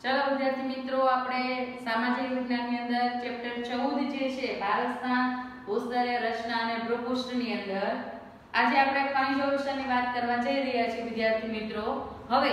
चलो विद्यार्थी मित्रों આપણે સામાજિક વિજ્ઞાનની અંદર ચેપ્ટર 14 જે છે ભારતના ભૂસ્તરીય રચના અને ભૂપૃષ્ઠની અંદર આજે આપણે ખનિજો વિશેની વાત કરવા જઈ રહ્યા છીએ વિદ્યાર્થી મિત્રો। હવે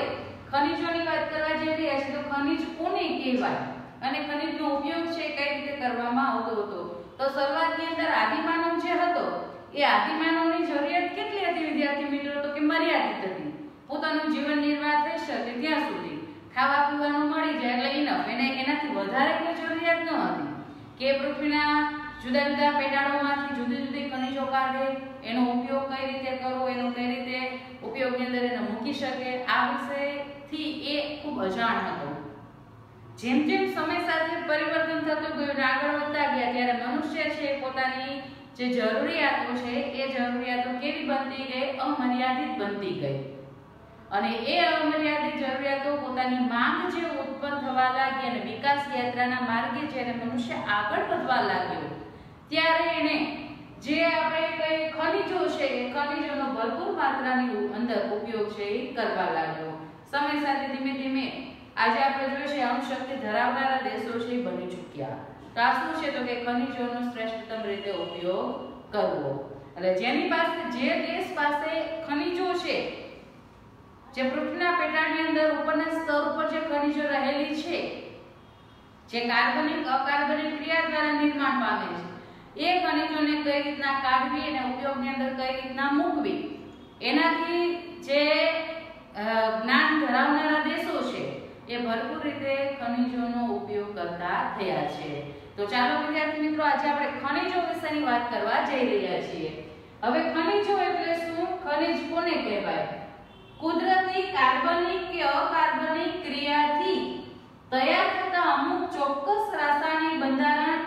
ખનિજોની વાત કરવા જઈ રહ્યા છીએ તો ખનિજ કોને કહેવાય અને ખનિજનો ઉપયોગ છે કઈ રીતે કરવામાં આવતો હતો। તો શરૂઆતની અંદર આદિમાનવ જે હતો એ આદિમાનવની જરૂરિયાત કેટલી હતી વિદ્યાર્થી મિત્રો? તો કે મર્યાદિત હતી। પોતાનું જીવન નિર્વાહ થઈ શકે ત્યાં સુધી ખાવા પીવાનું મળી જાય એટલે ઇનફ, એને એનાથી વધારે કોઈ જરૂરિયાત ન હતી કે પૃથ્વીના જુદા જુદા પેટાળોમાંથી જુદી જુદી ખનિજો કાઢે, એનો ઉપયોગ કઈ રીતે કરવો, એનો કઈ રીતે ઉપયોગની અંદર એને મૂકી શકે, આ વિષયથી એ ખૂબ અજાણ હતો। જેમ જેમ સમય સાથે પરિવર્તન થતું ગયું અને આગળ વધતા ગયા ત્યારે મનુષ્ય છે પોતાની જે જરૂરિયાતો છે એ જરૂરિયાતો કેવી બનતી ગઈ? અમર્યાદિત બનતી ગઈ અને એ અમર્યાદિત જરૂરિયાતો પોતાની માંગ જે ઉત્પન્ન થવા લાગી અને વિકાસ યાત્રાના માર્ગે જ્યારે મનુષ્ય આગળ વધવા લાગ્યો ત્યારે એને જે આપણે કઈ ખનિજો છે એ ખનિજોનો ભરપૂર માત્રાની અંદર ઉપયોગ છે એ કરવા લાગ્યો। સમય સાથે ધીમે ધીમે આજે આપણે જોઈએ છે અણુશક્તિ ધરાવનારા દેશો છે બની ચૂક્યા। તો આ શું છે? તો કે ખનિજોનો શ્રેષ્ઠતમ રીતે ઉપયોગ કરવો। એટલે જેની પાસે જે દેશ પાસે ખનિજો છે, જે પૃથ્વીના પેટાળની અંદર ઉપરના સ્તર ઉપર જે ખનિજો રહેલી છે, જે કાર્બનિક અકાર્બનિક ક્રિયા દ્વારા નિર્માણ પામે છે, એ ખનિજોને કઈ રીતના કાઢવી અને ઉપયોગની અંદર કઈ રીતના મૂકવી, એનાથી જે જ્ઞાન ધરાવનારા દેશો છે એ ભરપૂર રીતે ખનિજોનો ઉપયોગ કરતા થયા છે। તો ચાલો વિદ્યાર્થી મિત્રો આજે આપણે ખનિજો વિશેની વાત કરવા જઈ રહ્યા છીએ। હવે ખનિજો એટલે શું? ખનિજ કોને કહેવાય? કુદરતી કાર્બનિક કે અકાર્બનિક ક્રિયાથી તૈયાર થતા અમુક ચોક્કસ રાસાયણિક બંધારણ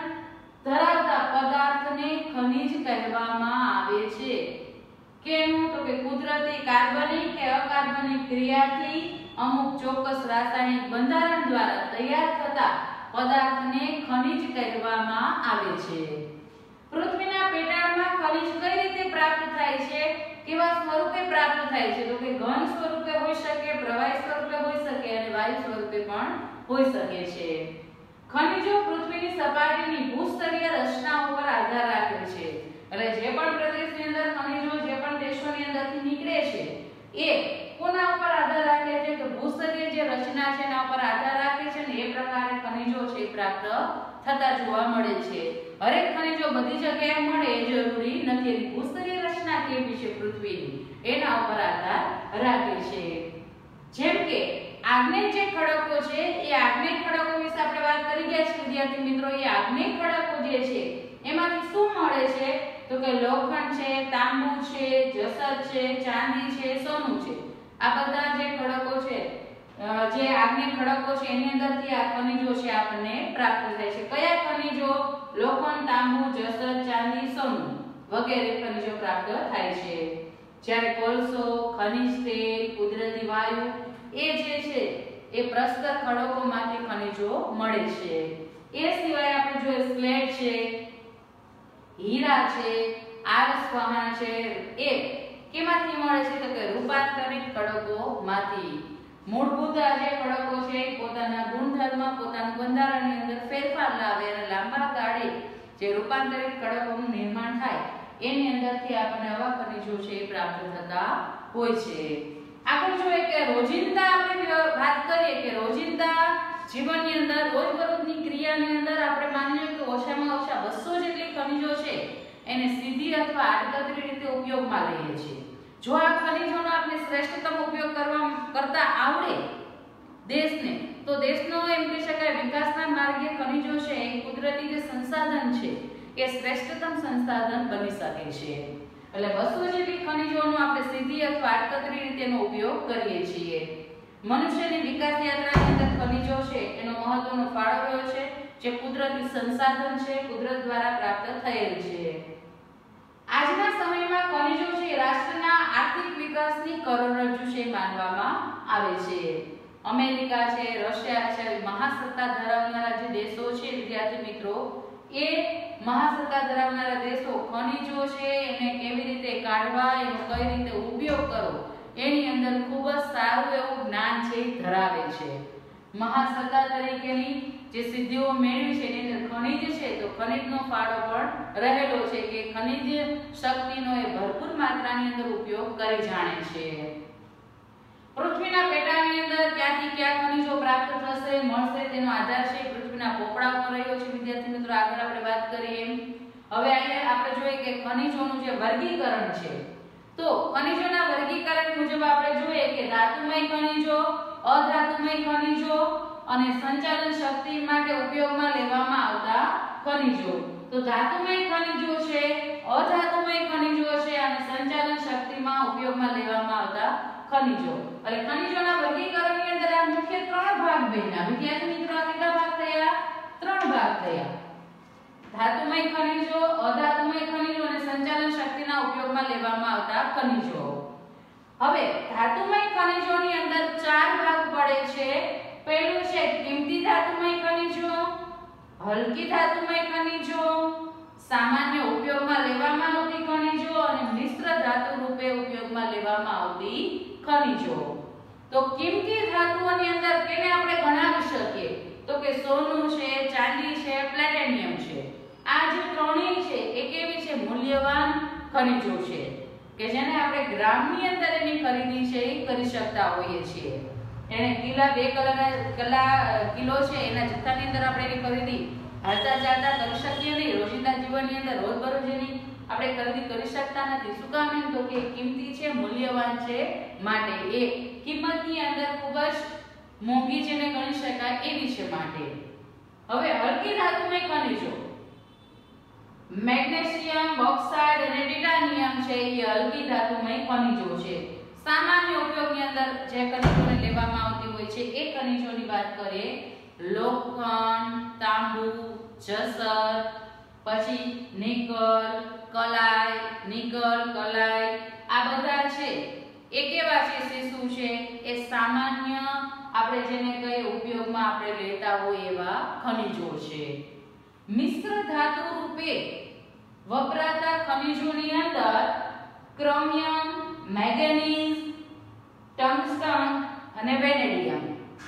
ધરાવતા પદાર્થને ખનિજ કહેવામાં આવે છે। કેનું? તો કે કુદરતી કાર્બનિક કે અકાર્બનિક ક્રિયાથી અમુક ચોક્કસ રાસાયણિક બંધારણ દ્વારા તૈયાર થતા પદાર્થને ખનિજ કહેવામાં આવે છે। પૃથ્વીના પેટાળમાં ખનિજ કઈ રીતે પ્રાપ્ત થાય છે? કેવા સ્વરૂપે પ્રાપ્ત થાય છે? તો કે ઘન સ્વરૂપે હોઈ શકે, પ્રવાહી સ્વરૂપે હોઈ શકે અને વાયુ સ્વરૂપે પણ હોઈ શકે છે। ખનિજો પૃથ્વીની સપાટીની ભૂસ્તરીય રચના ઉપર આધાર રાખે છે। એટલે જે પણ પ્રદેશની અંદર ખનિજો જે પણ દેશોની અંદરથી નીકળે છે એ કોના ઉપર આધાર રાખે છે? તો ભૂસ્તરીય જે રચના છે એના ઉપર આધાર રાખે છે અને એ પ્રકારે ખનિજો છે પ્રાપ્ત થતા જોવા મળે છે। હરેક ખનિજો બધી જગ્યાએ મળે એ જરૂરી નથી, એની ભૂસ્તરીય રચના કેવી છે પૃથ્વીની એના ઉપર આધાર રાખે છે। જેમ કે આગ્નેય જે ખડકો છે એ આગ્નેય ખડકો વિશે આપણે વાત કરી ગયા છે વિદ્યાર્થી મિત્રો। એ આગ્નેય ખડકો જે છે એમાંથી શું મળે છે? તો કે લોખંડ છે, તાંબુ છે, જસત છે, ચાંદી છે, સોનું છે, આ બધા જે ખડકો છે જે આગ્નેય ખડકો છે એની અંદરથી આ ખનિજો છે આપણને પ્રાપ્ત થાય છે। કયા ખનિજો? લોખંડ, તાંબુ, જસત, ચાંદી, સોનું વગેરે ખનિજો પ્રાપ્ત થાય છે। જ્યારે કોલસો, ખનિજ તેલ, કુદરતી વાયુ એ જે છે એ પ્રસ્તર ખડકોમાંથી ખનિજો મળે છે। એ સિવાય આપણે જોઈએ સ્લેટ છે, હીરા છે, આરસ વહાણ છે, એ કેમાંથી મળે છે? તો કે રૂપાંતરિત ખડકોમાંથી। મૂળભૂત આ જે ખડકો છે પોતાના ગુણધર્મ, પોતાનું બંધારણની અંદર ફેરફાર લાવે અને લાંબા ગાળે જે રૂપાંતરિત ખડકોનું નિર્માણ થાય એની અંદરથી આપણને આવા ખનિજો છે એ પ્રાપ્ત થતા હોય છે। આગળ જોઈએ કે રોજિંદા આપણે વાત કરીએ કે રોજિંદા જીવનની અંદર રોજબરોજની ક્રિયાની અંદર આપણે માની લઈએ કે ઓછામાં ઓછા 200 જેટલી ખનિજો છે એને સીધી અથવા આડકતરી રીતે ઉપયોગમાં લઈએ છીએ। જો આ ખનિજોનો આપણે શ્રેષ્ઠતમ ઉપયોગ કરતા આવડે દેશને તો દેશનો એમ કહી શકાય વિકાસના માર્ગે ખનિજો છે એ કુદરતી જે સંસાધન છે એ શ્રેષ્ઠતમ સંસાધન બની શકે છે। એટલે 200 જેટલી ખનિજોનો આપણે સીધી અથવા આડકતરી રીતેનો ઉપયોગ કરીએ છીએ। મનુષ્યની વિકાસ યાત્રાની અંદર ખનિજો છે એનો મહત્વનો ફાળો રહ્યો છે, જે કુદરતી સંસાધન છે, કુદરત દ્વારા પ્રાપ્ત થયેલ છે। આજના સમયમાં ખનિજો છે રાષ્ટ્રના આર્થિક વિકાસની કરોડરજ્જુ છે માનવામાં આવે છે। અમેરિકા છે, રશિયા છે, મહાસત્તા ધરાવનારા જે દેશો છે વિદ્યાર્થી મિત્રો, એ મહાસત્તા ધરાવનારા દેશો ખનિજો છે એને કેવી રીતે કાઢવા, એનો કઈ રીતે ઉપયોગ કરવો એની અંદર ખૂબ જ સારું એવું જ્ઞાન છે ધરાવે છે। મહાસત્તા તરીકેની જે સિદ્ધિઓ મેળવી છે એની અંદર ખનિજ છે તો ખનિજનો ફાળો પણ રહેલો છે કે ખનિજ શક્તિનો એ ભરપૂર માત્રાની અંદર ઉપયોગ કરી જાણે છે. પૃથ્વીના પેટાળની અંદર ક્યાંથી ક્યાં ખનિજો પ્રાપ્ત થશે મળશે તેનો આધાર છે પૃથ્વીના પોપડા ઉપર રહ્યો છે. વિદ્યાર્થી મિત્રો આગળ આપણે વાત કરીએ. હવે આપણે જોઈએ કે ખનિજોનું જે વર્ગીકરણ છે તો ખનિજોના વર્ગીકરણ મુજબ આપણે જોઈએ કે ધાતુમય ખનિજો, અધાતુમય ખનિજો અને સંચાલન શક્તિ માટે ઉપયોગમાં લેવામાં આવતા ખનિજો. તો ધાતુમય ખનિજો છે, અધાતુમય ખનિજો છે અને સંચાલન શક્તિમાં ઉપયોગમાં લેવામાં આવતા ખનિજો. એટલે ખનિજોના વર્ગીકરણની અંદર આ મુખ્ય ત્રણ ભાગ બન્યા. વિદ્યાર્થી મિત્રો કેટલા ભાગ થયા? ત્રણ ભાગ થયા. ધાતુમય ખનિજો, અધાતુમય ખનિજો અને સંચાલન શક્તિના ઉપયોગમાં લેવામાં આવતા ખનિજો. હવે ધાતુમય ખનિજોની અંદર ચાર ભાગ પડે છે. પહેલું છે કિંમતી ધાતુમય ખનિજો, હલકી ધાતુમય ખનિજો, સામાન્ય ઉપયોગમાં લેવામાં આવતી ખનિજો અને મિશ્ર ધાતુ રૂપે ઉપયોગમાં લેવામાં આવતી ખનિજો. તો કિંમતી ધાતુઓની અંદર કેને આપણે ગણાવી શકીએ? તો કે સોનું છે, ચાંદી છે, પ્લેટિનિયમ છે. આ જે ત્રણેય છે એ કેવી છે? મૂલ્યવાન ખનિજો છે કે જેને આપણે ગ્રામની અંદર એની ખરીદી છે એ કરી શકતા હોઈએ છીએ. એને કિલો છે એના જથ્થાની અંદર આપણે એની ખરીદી હાલતા ચાલતા કરી શકીએ નહીં. રોજિંદા જીવનની અંદર રોજબરોજ એની આપણે ખરીદી કરી શકતા નથી. શું કામ? એમ તો કે કિંમતી છે, મૂલ્યવાન છે માટે એ કિંમતની અંદર ખૂબ જ મોંઘી જેને ગણી શકાય એવી છે માટે. હવે હલકી ધાતુમય ખનિજો મેગ્નેશિયમ, બોક્સાઇટ અને ટાઇટાનિયમ છે એ હલકી ધાતુમય ખનિજો છે. સામાન્ય ઉપયોગની અંદર જે ખનિજોને લેવામાં આવતી હોય છે એ ખનિજોની વાત કરીએ. લોખંડ, તાંબુ, જસર, પછી નિકલ, કલાય, આ બધા છે એ કેવા છે? શું છે? એ સામાન્ય આપણે જેને કઈ ઉપયોગમાં આપણે લેતા હોય એવા ખનિજો છે. મિશ્ર ધાતુ રૂપે વપરાતા ખનિજોની અંદર ક્રોમિયમ, મેંગેનીઝ, ટંગસ્ટન અને વેનેડિયમ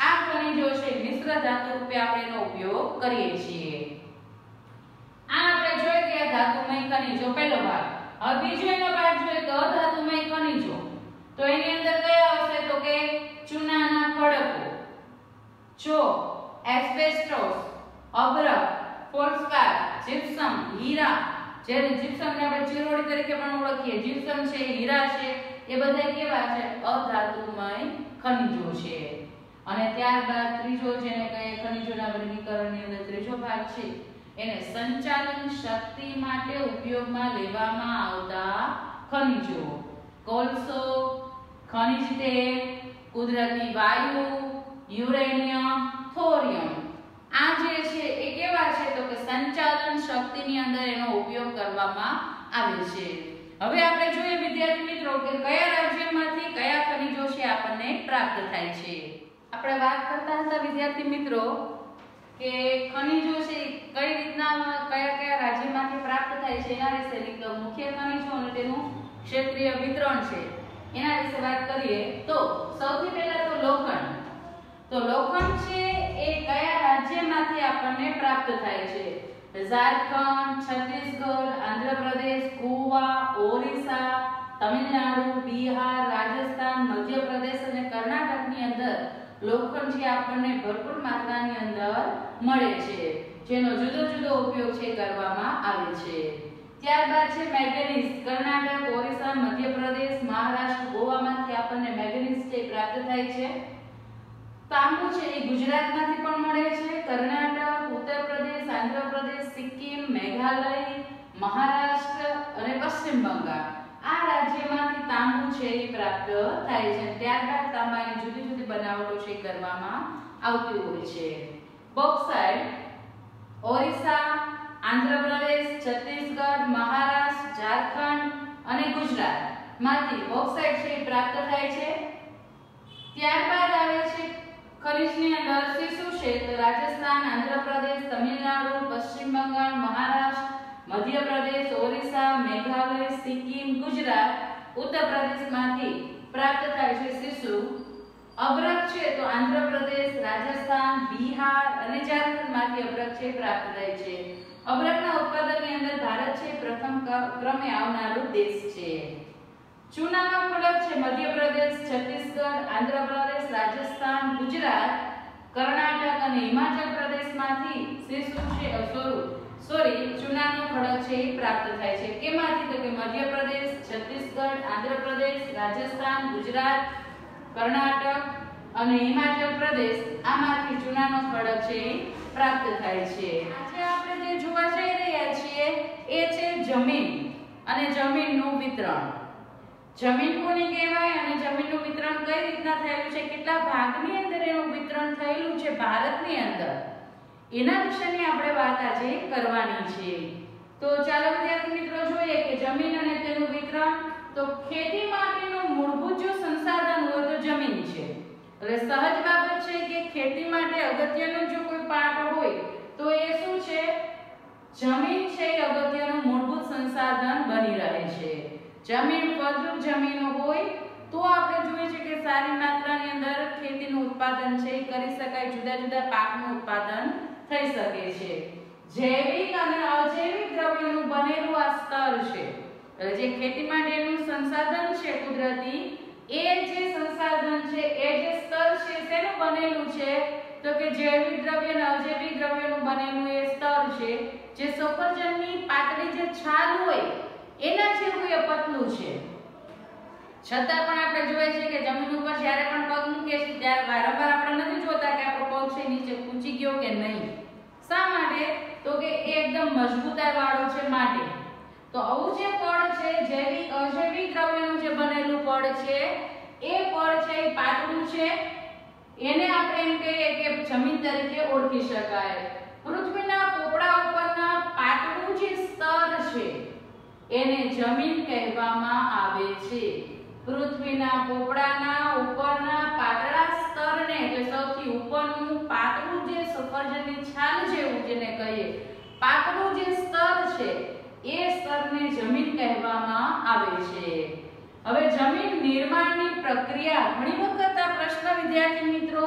આ ખનિજો છે મિશ્ર ધાતુ રૂપે આપણે એનો ઉપયોગ કરીએ છીએ. આ આપણે જોઈ ગયા ધાતુમય ખનિજો પહેલો ભાગ. હવે બીજો એનો ભાગ જોઈએ તો અધાતુમય ખનિજો. તો એની અંદર કયા આવશે? તો કે ચૂનાના ખડકો, ચોક, એસ્બેસ્ટોસ, અભ્રક, ફોલ્ડસ્પાર, જીપ્સમ, હીરા. જેને જીપ્સમને આપણે ચિરોડી તરીકે પણ ઓળખીએ. જીપ્સમ છે, હીરા છે, એ બધા કેવા છે? અધાતુમય ખનિજો છે. અને ત્યારબાદ ત્રીજો જેને કહીએ ખનિજોના વર્ગીકરણની અંદર ત્રીજો ભાગ છે એને સંચાલન શક્તિ માટે ઉપયોગમાં લેવામાં આવતા ખનિજો. કોલસો, ખનિજ તેલ, કુદરતી વાયુ, યુરેનિયમ, થોરિયમ આ જે છે એ કેવા છે? તો કે સંચાલન શક્તિની અંદર એનો ઉપયોગ કરવામાં આવે છે. હવે આપણે જોઈએ વિદ્યાર્થી મિત્રો કે કયા રાજ્યમાંથી કયા ખનિજો છે આપણને પ્રાપ્ત થાય છે. આપણે વાત કરતા હતા વિદ્યાર્થી મિત્રો કે ખનિજો છે કઈ રીતના કયા રાજ્યમાંથી પ્રાપ્ત થાય છે એના વિશે. તો મુખ્ય ખનિજો અને તેનું ક્ષેત્રીય વિતરણ છે એના વિશે વાત કરીએ તો સૌથી પહેલા તો લોખંડ. તો લોખંડ છે એ કયા રાજ્યમાંથી આપણને પ્રાપ્ત થાય છે? ઝારખંડ, છત્તીસગઢ, આંધ્રપ્રદેશ, ગોવા, ઓરિસ્સા, તમિલનાડુ, બિહાર, રાજસ્થાન, મધ્યપ્રદેશ અને કર્ણાટકની અંદર લોખંડ છે આપણને ભરપૂર માત્રાની અંદર મળે છે જેનો જુદો જુદો ઉપયોગ છે કરવામાં આવે છે. ત્યારબાદ છે મેંગેનીઝ. કર્ણાટક, ઓરિસ્સા, મધ્યપ્રદેશ, મહારાષ્ટ્ર, ગોવામાંથી આપણને મેંગેનીઝ છે પ્રાપ્ત થાય છે. તાંબુ છે એ ગુજરાતમાંથી પણ મળે છે. કર્ણાટક, ઉત્તર પ્રદેશ, આંધ્ર પ્રદેશ, સિક્કિમ, મેઘાલય, મહારાષ્ટ્ર અને પશ્ચિમ બંગાળ આ રાજ્યમાંથી તાંબુ છે એ પ્રાપ્ત થાય છે. ત્યારબાદ તાંબાની જુદી જુદી બનાવટો છે કરવામાં આવતી હોય છે. બોક્સાઇટ ઓરિસ્સા, આંધ્ર પ્રદેશ, છત્તીસગઢ, મહારાષ્ટ્ર, ઝારખંડ અને ગુજરાતમાંથી બોક્સાઇટ છે એ પ્રાપ્ત થાય છે. ત્યારબાદ આવે છે ખનિજની અંદર શું છે? તો રાજસ્થાન, આંધ્ર પ્રદેશ, તમિલનાડુ, પશ્ચિમ બંગાળ, મહારાષ્ટ્ર, મધ્યપ્રદેશ, ઓરિસ્સા, મેઘાલય, સિક્કિમ, ગુજરાત, ઉત્તર પ્રદેશમાંથી પ્રાપ્ત થાય છે શીશુ અબરખ છે તો આંધ્રપ્રદેશ, રાજસ્થાન, બિહાર અને ઝારખંડમાંથી અબરખ છે પ્રાપ્ત થાય છે. અબરખના ઉત્પાદનની અંદર ભારત છે પ્રથમ ક્રમે આવનારો દેશ છે. ચૂનાનો ખડક છે મધ્યપ્રદેશ, છત્તીસગઢ, આંધ્રપ્રદેશ, રાજસ્થાન, ગુજરાત, કર્ણાટક અને હિમાચલ પ્રદેશમાંથી ચૂનાનો ખડક છે એ પ્રાપ્ત થાય છે. કેમાંથી? તો કે મધ્યપ્રદેશ, છત્તીસગઢ, આંધ્રપ્રદેશ, રાજસ્થાન, ગુજરાત, કર્ણાટક અને હિમાચલ પ્રદેશ આમાંથી ચૂનાનો ખડક છે એ પ્રાપ્ત થાય છે. આજે આપણે જે જોવા જઈ રહ્યા છીએ એ છે જમીન અને જમીનનું વિતરણ. જમીન કોને કહેવાય અને જમીનનું વિતરણ કઈ રીતના થયેલું છે, કેટલા ભાગની અંદર એનું વિતરણ થયેલું છે ભારતની અંદર, એના વિશેની આપણે વાત આજે કરવાની છે. તો ચાલો વિદ્યાર્થી મિત્રો જોઈએ કે જમીન અને તેનું વિતરણ. તો ખેતી માટેનું મૂળભૂત જો સંસાધન હોય તો જમીન છે. એટલે સહજ બાબત છે કે ખેતી માટે અગત્યનો જો કોઈ પાર્ટ હોય તો એ શું છે? જમીન છે એ અગત્યનું મૂળભૂત સંસાધન બની રહે છે. જમીન ફળદ્રુપ જમીન હોય તો આપણે જોઈએ છે કે સારી માત્રાની અંદર ખેતીનું ઉત્પાદન છે એ કરી શકાય, જુદા જુદા પાકનું ઉત્પાદન થઈ શકે છે. જૈવિક અને અજૈવિક દ્રવ્યોનું બનેલું આ સ્તર છે. જે ખેતી માટેનું સંસાધન છે કુદરતી, એ જે સંસાધન છે એ જે સ્તર છે શેનું બનેલું છે? તો કે જૈવિક દ્રવ્ય અને અજૈવિક દ્રવ્યોનું બનેલું એ સ્તર છે. જે સફરજનની પાતળી જે છાલ હોય એના જેવું એ પતલું છે. છતાં પણ આપણે જોઈએ છે કે જમીન ઉપર જ્યારે પણ પગ મૂકીએ છીએ ત્યારે વારંવાર આપણે નથી જોતા કે આપણો પગ છે નીચે કૂંચી ગયો કે નહીં. શા માટે? તો કે એ એકદમ મજબૂતાઈ વાળું છે માટે. તો આવું જે પડ છે જૈવિક અજૈવિક દ્રવ્યનું જે બનેલું પડ છે એ પડ છે એ પાતળું છે, એને આપણે એમ કહીએ કે જમીન તરીકે ઓળખી શકાય. પૃથ્વીના પોપડા ઉપરના પાતળું જે સ્તર છે એને જમીન કહેવામાં આવે છે. પૃથ્વીના પોપડાના ઉપરના પાતળા સ્તરને એટલે સૌથી ઉપરનું પાતળું જે સફરજનની છાલ જેવું જેને કહીએ પાતળું જે સ્તર છે એ સ્તરને જમીન કહેવામાં આવે છે. હવે જમીન નિર્માણની પ્રક્રિયા, ઘણી વખત આ પ્રશ્ન વિદ્યાર્થી મિત્રો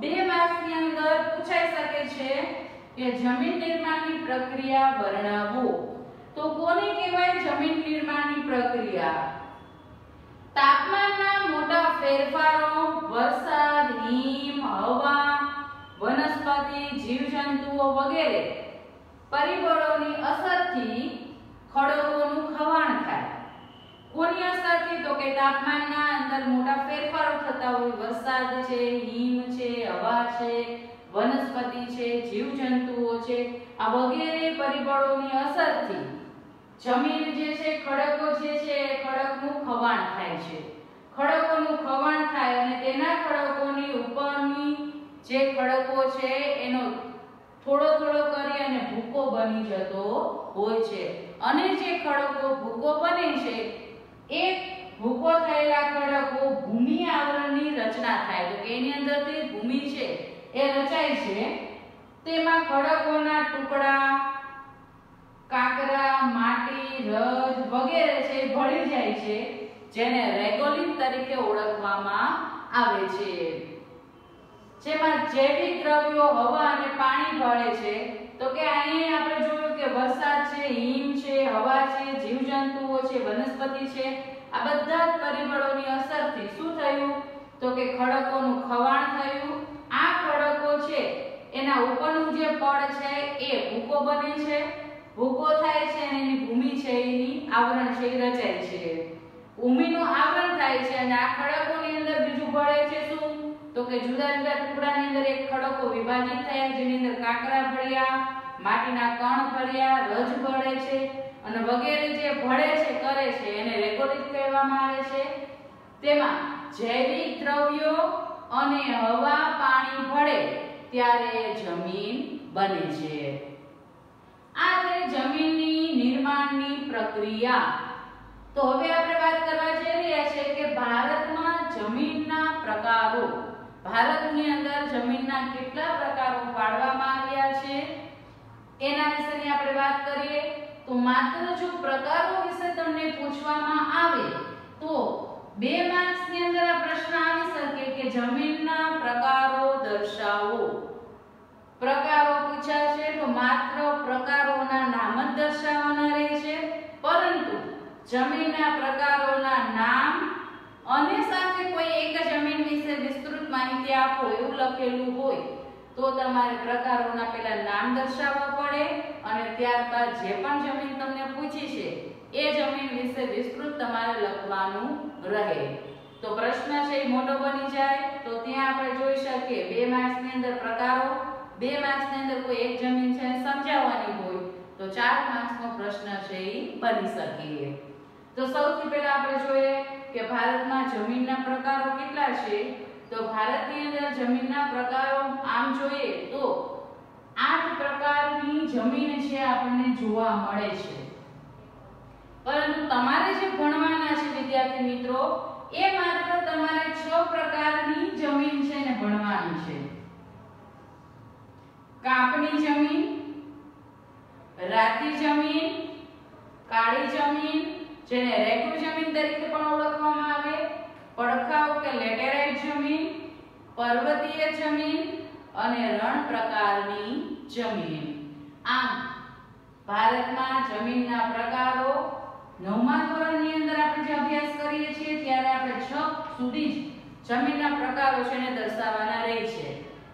2 માર્ક્સની અંદર પૂછાઈ શકે છે કે જમીન નિર્માણની પ્રક્રિયા વર્ણવો. તો કોને કહેવાય જમીન નિર્માણની પ્રક્રિયા? તાપમાનના મોટા ફેરફારો, વરસાદ, હિમ, હવા, વનસ્પતિ, જીવજંતુઓ વગેરે પરિબળોની અસરથી ખડકોનું ખવાણ થાય. કોની અસરથી? તો કે તાપમાનના અંદર મોટા ફેરફારો થતા હોય, વરસાદ છે, હિમ છે, હવા છે, વનસ્પતિ છે, જીવજંતુઓ છે, આ વગેરે પરિબળોની અસરથી જમીન જે છે ખડકો જે છે એ ખડકનું ખવાણ થાય છે. ખડકોનું ખવાણ થાય અને તેના ખડકોની ઉપરની જે ખડકો છે એનો થોડો થોડો કરી અને ભૂકો બની જતો હોય છે. અને જે ખડકો ભૂકો બને છે એ ભૂકો થયેલા ખડકો ભૂમિ આવરણની રચના થાય. તો કે એની અંદરથી ભૂમિ છે એ રચાય છે. તેમાં ખડકોના ટુકડા, કાંકરા, માટી, રજ વગેરે છે ભળી જાય છે, જેને રેગોલિથ તરીકે ઓળખવામાં આવે છે. જેમાં જૈવિક દ્રવ્યો, હવા અને પાણી ભળે છે. તો કે અહીં આપણે જોયું કે વરસાદ છે, હિમ છે, હવા છે, જીવજંતુઓ છે, વનસ્પતિ છે, આ બધા જ પરિબળોની અસરથી શું થયું? તો કે ખડકોનું ખવાણ થયું. આ ખડકો છે એના ઉપરનું જે પડ છે એ ભૂકો બને છે. ભૂકો થાય છે અને એની ભૂમિ છે એની આવરણ છે એ રચાય છે. ભૂમિનું આવરણ થાય છે અને આ ખડકોની અંદર બીજું ભળે છે શું? તો કે જુદા જુદા ટુકડાની અંદર એક ખડકો વિભાજિત થયા, જેની અંદર કાંકરા ભળ્યા, માટીના કણ ભળ્યા, રજ ભળે છે અને વગેરે જે ભળે છે કરે છે એને રેગોલિથ કહેવામાં આવે છે. તેમાં જૈવિક દ્રવ્યો અને હવા, પાણી ભળે ત્યારે જમીન બને છે. આ છે જમીનની નિર્માણની પ્રક્રિયા. તો હવે આપણે વાત કરવા જઈ રહ્યા છીએ કે ભારતમાં જમીનના પ્રકારો. ભારતની અંદર જમીનના કેટલા પ્રકારો પાડવામાં આવ્યા છે એના વિશેની આપણે વાત કરીએ. તો માત્ર જો પ્રકારો વિશે તમને પૂછવામાં આવે તો 2 માર્ક્સની અંદર આ પ્રશ્ન આવી શકે કે જમીનના પ્રકારો દર્શાવો. પ્રકારો પૂછ્યા છે તો માત્ર પ્રકારોના નામ જ દર્શાવવાના રહેશે, પરંતુ જમીનના પ્રકારોના નામ અને સાથે કોઈ એક જમીન વિશે વિસ્તૃત માહિતી આપો એવું લખેલું હોય તો તમારે પ્રકારોના પહેલા નામ દર્શાવવા પડે અને ત્યારબાદ જે પણ જમીન તમને પૂછી છે એ જમીન વિશે વિસ્તૃત તમારે લખવાનું રહે. તો પ્રશ્ન છે એ મોટો બની જાય તો ત્યાં આપણે જોઈ શકીએ 2 માર્ક્સની અંદર પ્રકારો, 2 માર્ક્સની અંદર કોઈ એક જમીન છે સમજાવવાની હોય તો 4 માર્ક્સનો પ્રશ્ન છે એ બની શકે. તો સૌથી પહેલા આપણે જોઈએ કે ભારતમાં જમીનના પ્રકારો કેટલા છે. તો ભારતની અંદર જમીનના પ્રકારો આમ જોઈએ તો 8 પ્રકારની જમીન છે આપણને જોવા મળે છે, પરંતુ તમારે જે ભણવાના છે વિદ્યાર્થી મિત્રો એ માત્ર તમારે 6 પ્રકારની જમીન છે ને ભણવાની છે. કાપની જમીન, રાતી જમીન, કાળી જમીન જેને રેખૂ જમીન તરીકે પણ ઓળખવામાં આવે, પડખાવ કે લેટેરાઇટ જમીન, પર્વતીય જમીન અને રણ પ્રકારની જમીન. આમ ભારતમાં જમીનના પ્રકારો 9મા ધોરણની અંદર આપણે જે અભ્યાસ કરીએ છીએ ત્યારે આપણે 6 સુધી જ જમીનના પ્રકારો છે એને દર્શાવવાના રહે છે,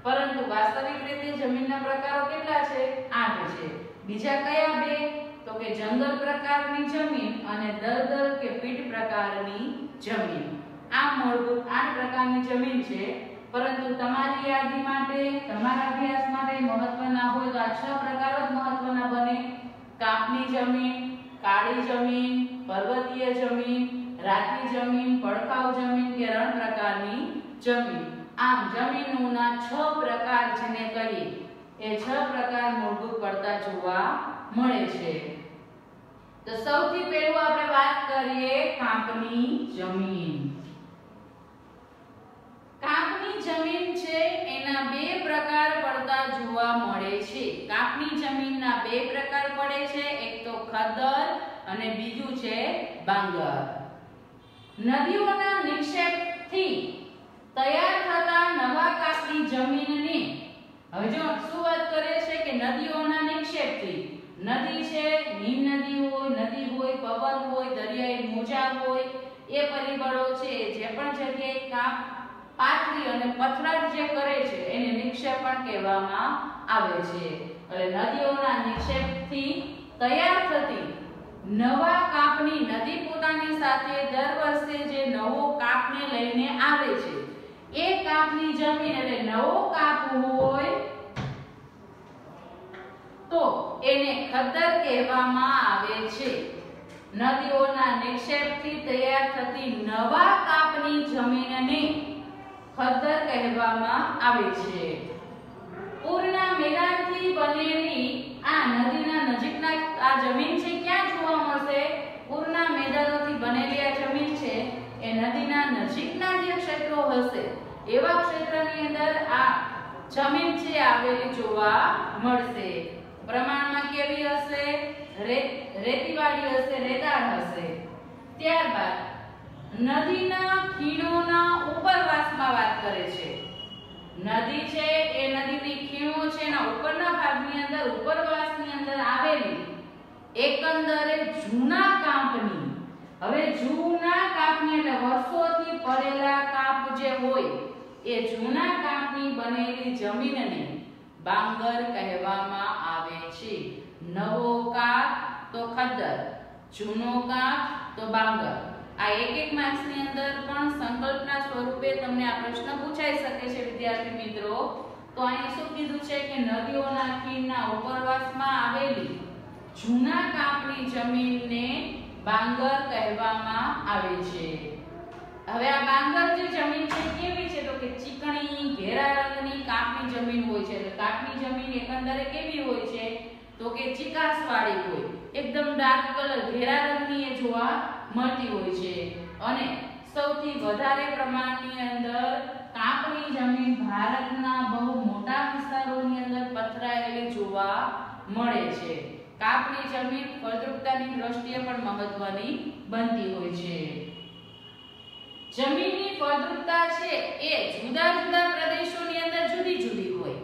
પરંતુ વાસ્તવિક રીતે જમીનના પ્રકારો કેટલા છે? 8 છે. બીજા કયા બે? તો કે જંગલ પ્રકારની જમીન અને દલદલ કે પીઠ પ્રકારની જમીન. આ મૂળભૂત 8 પ્રકારની જમીન છે, પરંતુ તમારી યાદી માટે તમારા અભ્યાસ માટે મહત્વના હોય તો આ 6 પ્રકારો જ મહત્વના બને. કાપની જમીન, કાળી જમીન, પર્વતીય જમીન, રાતી જમીન, પડખાવ જમીન કે રણ પ્રકારની જમીન. આમ જમીનોના 6 પ્રકાર જેને કહીએ એ 6 પ્રકાર મૂળભૂત પડતા જોવા મળે છે. તો સૌથી પહેલું આપણે વાત કરીએ કાપની જમીન. કાપની જમીન છે એના 2 પ્રકાર પડતા જોવા મળે છે. કાપની જમીનના 2 પ્રકાર પડે છે, એક તો ખદ્દર અને બીજું છે બાંગર. નદીઓના નિક્ષેપથી તૈયાર થતા નવા કાપની જમીનને હવે જો શું વાત કરે છે કે નદીઓના નિક્ષેપથી. નદી છે, હિમ નદી હોય, નદી હોય, પવન હોય, દરિયાઈ મોજા હોય, એ પરિબળો છે જે પણ જગ્યાએ કાપ પાથરી અને પથરાટ જે કરે છે એને નિક્ષેપણ કહેવામાં આવે છે. એટલે નદીઓના નિક્ષેપથી તૈયાર થતી નવા કાપની નદી પોતાની સાથે દર વર્ષે જે નવો કાપને લઈને આવે છે એ કાપની જમીન એટલે નવો કાપ હોય તો એને ખદ્દર કહેવામાં આવે છે. નદીઓના નિક્ષેપથી તૈયાર થતી નવા કાપની જમીનને ખદ્દર કહેવામાં આવે છે. પૂરના મેદાનથી બનેલી આ નદીના નજીકના આ જમીન છે ક્યાં જોવા મળશે? પૂરના મેદાનોથી બનેલી આ જમીન છે એ નદીના નજીકના જે ક્ષેત્રો હશે એવા ક્ષેત્રની અંદર આ જમીન છે આવેલી જોવા મળશે. પ્રમાણમાં કેવી હશે? રેતીવાળી હશે, રેતાળ હશે. ત્યારબાદ નદીના ખીણોના ઉપરવાસમાં વાત કરે છે. નદી છે એ નદીની ખીણો છે એના ઉપરના ભાગની અંદર ઉપરવાસની અંદર આવેલી એકંદરે જૂના કાપની. હવે જૂના કાપની એટલે વર્ષોથી પડેલા કાપ જે હોય એ જૂના કાપની બનેલી જમીનને બાંગર કહેવામાં આવે છે. નવો કાપ તો ખદ્દર, જૂનો કાપ તો બાંગર. આ એક માર્ક્સની અંદર પણ સંકલ્પના સ્વરૂપે તમને આ પ્રશ્ન પૂછાઈ શકે છે વિદ્યાર્થી મિત્રો. તો અહીં શું કીધું છે કે નદીઓના ખીણના ઉપરવાસમાં આવેલી જૂના કાપની જમીનને બાંગર કહેવામાં આવે છે. હવે આ બાંગર જે જમીન છે કેવી છે તો કે ચીકણી ઘેરા રંગની કાપની જમીન હોય છે. એટલે કાપની જમીન એકંદરે કેવી હોય છે તો કે ચીકાશવાળી હોય, એકદમ ડાર્ક કલર ઘેરા રંગની એ જોવા મળતી હોય છે. અને સૌથી વધારે પ્રમાણની અંદર કાપની જમીન ભારતના બહુ મોટા વિસ્તારોની અંદર પથરાયેલી જોવા મળે છે. કાપની જમીન ફળદ્રુપતાની દ્રષ્ટિએ પણ મહત્વની બનતી હોય છે. જમીનની ફળદ્રુપતા છે એ જુદા જુદા પ્રદેશોની અંદર જુદી જુદી હોય.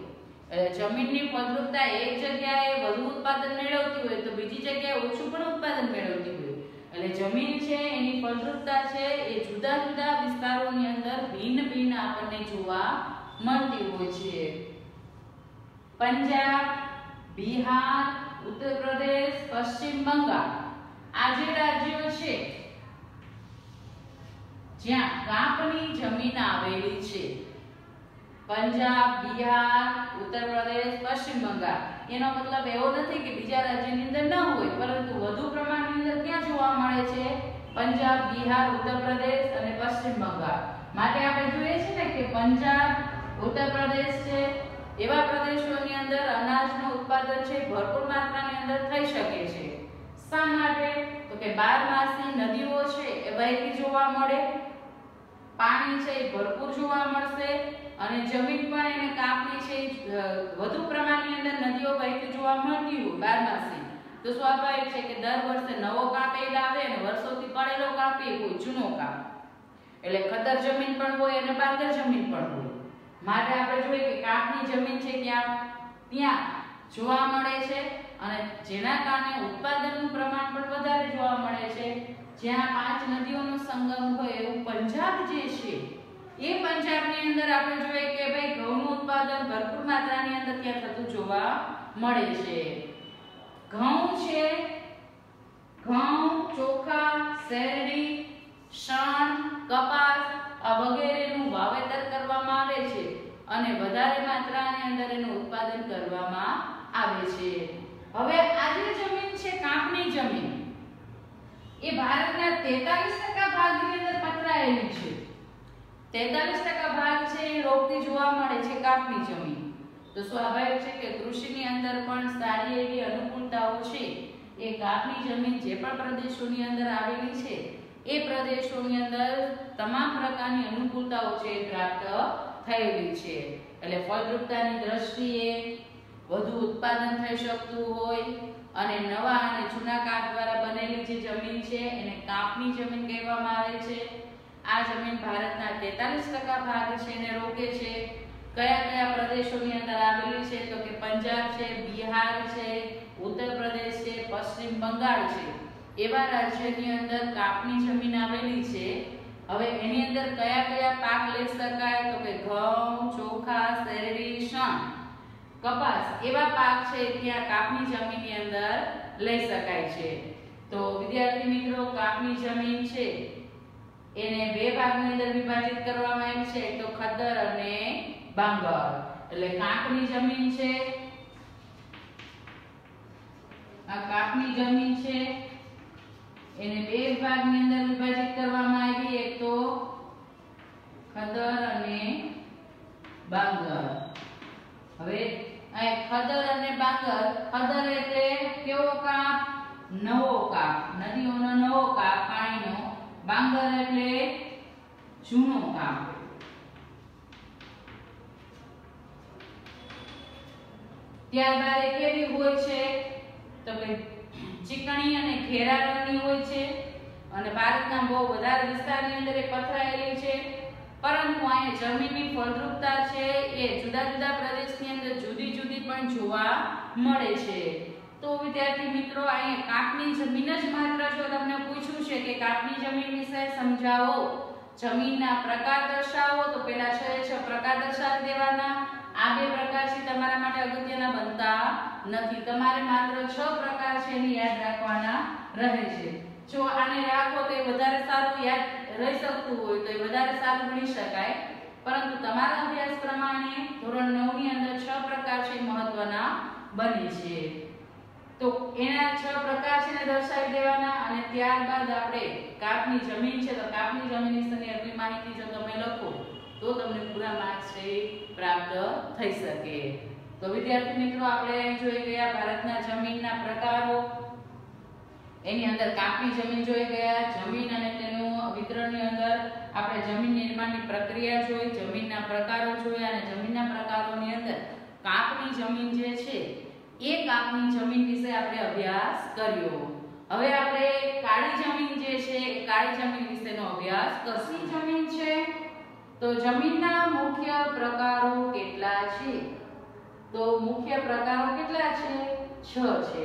જમીનની ફળદ્રુપતા એક જગ્યાએ વધુ ઉત્પાદન મેળવતી હોય તો બીજી જગ્યાએ ઓછું પણ ઉત્પાદન મેળવતી હોય. એટલે જમીન છે એની ફળદ્રુપતા છે એ જુદા જુદા વિસ્તારોની અંદર ભિન્ન ભિન્ન આપણને જોવા મળતી હોય છે. પંજાબ, બિહાર, ઉત્તર પ્રદેશ, પશ્ચિમ બંગાળ આ જે રાજ્યો છે જ્યાં કાપની જમીન આવેલી છે, પંજાબ, બિહાર, ઉત્તર પ્રદેશ, પશ્ચિમ બંગાળ, એનો મતલબ એવો નથી કે બીજા રાજ્યની અંદર ન હોય, પરંતુ વધુ પ્રમાણની અંદર ક્યાં જોવા મળે છે? પંજાબ, બિહાર, ઉત્તર પ્રદેશ અને પશ્ચિમ બંગાળ. માટે આપણે જોઈએ છે ને કે પંજાબ, ઉત્તર પ્રદેશ છે એવા પ્રદેશોની અંદર અનાજનું ઉત્પાદન છે ભરપૂર માત્રાની અંદર થઈ શકે છે. શા માટે? તો કે બારમાસી નદીઓ છે એ વહેતી જોવા મળે, પાણી છે એ ભરપૂર જોવા મળશે અને જમીન પણ એને કાપની છે વધુ પ્રમાણની અંદર નદીઓ વહેતી જોવા મળતી હોય બારમાસી. તો સ્વાભાવિક છે કે દર વર્ષે નવો કાપ એ લાવે અને વર્ષોથી પડેલો કાપ એ હોય જૂનો કાપ. એટલે ખદ્દર જમીન પણ હોય અને બાંદર જમીન પણ હોય. માટે આપણે જોઈએ કે કાપની જમીન છે ત્યાં જોવા મળે છે અને જેના કારણે ઉત્પાદનનું પ્રમાણ પણ વધારે જોવા મળે છે. જ્યાં 5 નદીઓનો સંગમ હોય એવું પંજાબ જે છે એ પંજાબની અંદર આપણે જોઈએ કે ભાઈ ઘઉંનું ઉત્પાદન ભરપૂર માત્રાની અંદર ત્યાં થતું જોવા મળે છે. ઘઉં છે, ઘઉં, ચોખા, શેરડી, શણ, કપાસ આ વગેરેનું વાવેતર કરવામાં આવે છે અને વધારે માત્રાની અંદર એનું ઉત્પાદન કરવામાં આવે છે. હવે આ જે જમીન છે કાપની જમીન એ ભારતના 43% ભાગની અંદર પથરાયેલી છે. 43% ભાગ છે એ રોગથી જોવા મળે છે કાપની જમીન. તો સ્વાભાવિક છે કે કૃષિની અંદર પણ સારી એવી અનુકૂળતાઓ છે એ કાપની જમીન જે પણ પ્રદેશોની અંદર આવેલી છે એ પ્રદેશોની અંદર તમામ પ્રકારની અનુકૂળતાઓ છે પ્રાપ્ત થયેલી છે. એટલે ફળદ્રુપતાની દ્રષ્ટિએ વધુ ઉત્પાદન થઈ શકતું હોય અને નવા અને જૂના કાપ દ્વારા બનેલી જે જમીન છે એને કાપની જમીન કહેવામાં આવે છે. આ જમીન ભારતના 43% ભાગ છે એને રોકે છે. કયા કયા પ્રદેશોની અંદર આવેલી છે? તો કે પંજાબ છે, બિહાર છે, ઉત્તર પ્રદેશ છે, પશ્ચિમ બંગાળ છે એવા રાજ્યની અંદર કાપની જમીન આવેલી છે. હવે એની અંદર કયા કયા પાક લઈ શકાય? તો કે ઘઉં, ચોખા, શેરડી, શણ, કપાસ એવા પાક છે ત્યાં કાપની જમીનની અંદર લઈ શકાય છે. તો વિદ્યાર્થી મિત્રો કાપની જમીન છે એને બે ભાગની અંદર વિભાજિત કરવામાં આવી છે, એક તો ખદ્દર અને બાંગર. એટલે કાપની જમીન છે આ કાપની જમીન છે એને બે ભાગની અંદર વિભાજિત કરવામાં આવી, એક તો ખદ્દર અને બાંગર. હવે આ ખદ્દર અને બાંગર, ખદ્દર એટલે કેવો કાપ? નવો કાપ, નદીઓનો નવો કાપ પાણીનો. બાંગર એટલે જૂનો કાપ. ત્યારબાદ એ કેવી હોય છે? તો કે ચીકણી અને ઘેરા રંગની હોય છે અને ભારતના બહુ વધારે વિસ્તારની અંદર એ પથરાયેલી છે. પરંતુ અહીંયા જમીનની ફળદ્રુપતા છે એ જુદા જુદા પ્રદેશની અંદર જુદી જુદી પણ જોવા મળે છે. તો વિદ્યાર્થી મિત્રો અહીંયા કાપની જમીન જ માત્ર જો તમને પૂછ્યું છે કે કાપની જમીન વિશે સમજાવો, જમીનના પ્રકાર દર્શાવો, તો પહેલા 6 પ્રકાર દર્શાવી દેવાના. આ બે પ્રકાર છે તમારા માટે અગત્યના બનતા નથી. તમારે માત્ર 6 પ્રકાર છે એને યાદ રાખવાના રહે છે. જો આને રાખો તો એ વધારે સારું યાદ રહી શકતું હોય તો એ વધારે સારું ભણી શકાય. પરંતુ તમારા અભ્યાસ પ્રમાણે ધોરણ 9 ની અંદર 6 પ્રકાર છે મહત્વના બને છે. તો એના 6 પ્રકાર છે ને દર્શાવી દેવાના અને ત્યારબાદ આપણે કાપની જમીન છે તો કાપની જમીન વિશેની આટલી માહિતી જો તમે લખો તો તમને પૂરા માર્ક્સ છે પ્રાપ્ત થઈ શકે. તો વિદ્યાર્થી મિત્રો આપણે જોઈ ગયા ભારતના જમીનના પ્રકારો. એની અંદર કાપની જમીન જોઈ ગયા, જમીન અને તેનું વિતરણની અંદર આપણે જમીન નિર્માણની પ્રક્રિયા જોઈ, જમીનના પ્રકારો જોયા અને જમીનના પ્રકારોની અંદર કાપની જમીન જે છે એ કાપની જમીન વિશે આપણે અભ્યાસ કર્યો. હવે આપણે કાળી જમીન જે છે એ કાળી જમીન વિશેનો અભ્યાસ કરશું. જમીન છે તો જમીનના મુખ્ય પ્રકારો કેટલા છે? તો મુખ્ય પ્રકારો કેટલા છે? 6 છે.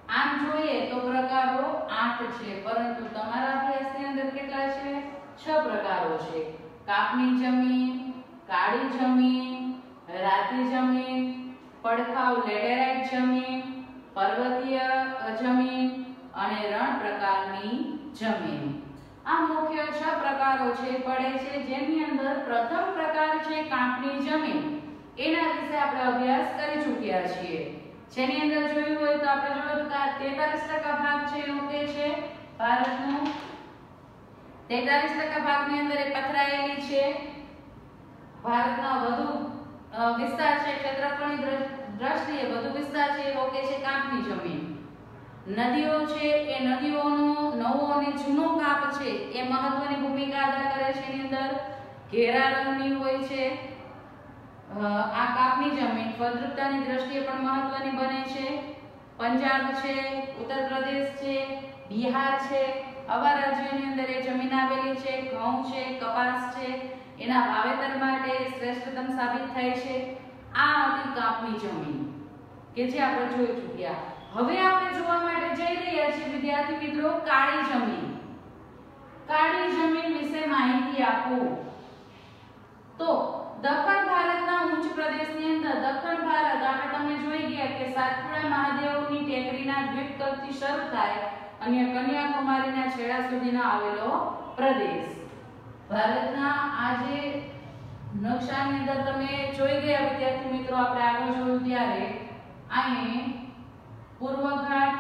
આમ જોઈએ તો પ્રકારો 8 છે, પરંતુ તમારા અભ્યાસની અંદર કેટલા છે? 6 પ્રકારો છે. કાપની જમીન, કાળી જમીન, રાતી જમીન, પડખાવ લેટેરાઇટ જમીન, પર્વતીય જમીન અને રણ પ્રકારની જમીન. આ મુખ્ય 6 પ્રકારો છે પડે છે, જેની અંદર પ્રથમ પ્રકાર છે કાપની જમીન. એના વિશે આપણે અભ્યાસ કરી ચૂક્યા છીએ. જેની અંદર જોયું હોય તો આપણે જોયું કે 43% ભાગ છે એનો કે છે ભારતનો. 43% ભાગની અંદર એ પથરાયેલી છે. ભારતનો વધુ વિસ્તાર છે, ક્ષેત્રફળની દ્રષ્ટિએ વધુ વિસ્તાર છે એવો કે છે કાપની જમીન. નદીઓ છે એ નદીઓનો નવો અને જૂનો કાપ છે એ મહત્વની ભૂમિકા અદા કરે છે. એની અંદર ઘેરા રંગની હોય છે. આ કાપની જમીન ફળદ્રુપતાની દ્રષ્ટિએ પણ મહત્વની બને છે. પંજાબ છે, ઉત્તર પ્રદેશ છે, બિહાર છે, આવા રાજ્યોની અંદર એ જમીન આવેલી છે. ઘઉં છે, કપાસ છે, એના વાવેતર માટે શ્રેષ્ઠતમ સાબિત થાય છે. આ હતી કાપની જમીન કે જે આપણે જોઈ ચૂક્યા. હવે આપણે જોવા માટે જઈ રહ્યા છીએ વિદ્યાર્થી મિત્રો કાળી જમીન. કાળી જમીન વિશે માહિતી આપો. તો દક્ષિણ ભારતના ઉચ્ચ પ્રદેશની અંદર દક્ષિણ ભારત આપણે તમે જોઈ ગયા કે સાતપુડા મહાદેવની ટેકરીના દ્વીપકલ્પથી શરૂ થાય અને કન્યાકુમારીના છેડા સુધીનો આવેલો પ્રદેશ. ભારતના આ જે નકશાની અંદર તમે જોઈ ગયા વિદ્યાર્થી મિત્રો, આપણે આગળ જોયું ત્યારે અહીં પૂર્વ ઘાટ